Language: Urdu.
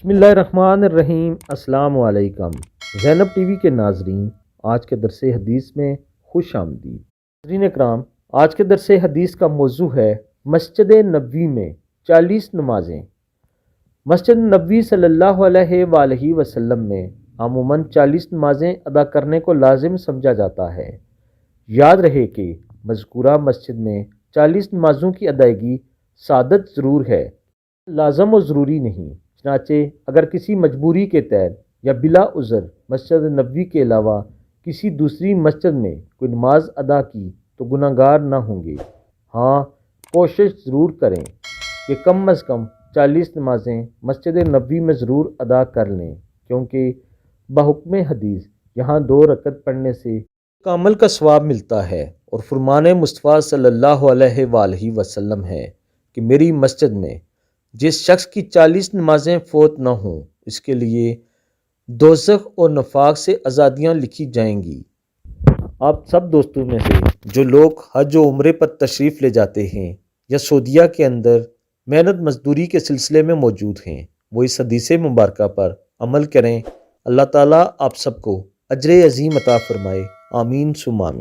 بسم اللہ الرحمن الرحیم۔ السلام علیکم زینب ٹی وی کے ناظرین، آج کے درس حدیث میں خوش آمدید۔ ناظرین اکرام، آج کے درس حدیث کا موضوع ہے مسجد نبوی میں 40 نمازیں۔ مسجد نبوی صلی اللہ علیہ وآلہ وسلم میں عموماً 40 نمازیں ادا کرنے کو لازم سمجھا جاتا ہے۔ یاد رہے کہ مذکورہ مسجد میں 40 نمازوں کی ادائیگی سعادت ضرور ہے، لازم و ضروری نہیں۔ چنانچہ اگر کسی مجبوری کے تحت یا بلا عذر مسجد نبوی کے علاوہ کسی دوسری مسجد میں کوئی نماز ادا کی تو گناہ گار نہ ہوں گے۔ ہاں، کوشش ضرور کریں کہ کم از کم 40 نمازیں مسجد نبوی میں ضرور ادا کر لیں، کیونکہ بحکم حدیث یہاں 2 رکعت پڑھنے سے کامل کا ثواب ملتا ہے، اور فرمان مصطفیٰ صلی اللہ علیہ وآلہ وسلم ہے کہ میری مسجد میں جس شخص کی 40 نمازیں فوت نہ ہوں، اس کے لیے دوزخ اور نفاق سے آزادیاں لکھی جائیں گی۔ آپ سب دوستوں میں سے جو لوگ حج و عمرے پر تشریف لے جاتے ہیں یا سعودیہ کے اندر محنت مزدوری کے سلسلے میں موجود ہیں، وہ اس حدیث مبارکہ پر عمل کریں۔ اللہ تعالیٰ آپ سب کو اجر عظیم عطا فرمائے، آمین ثم آمین۔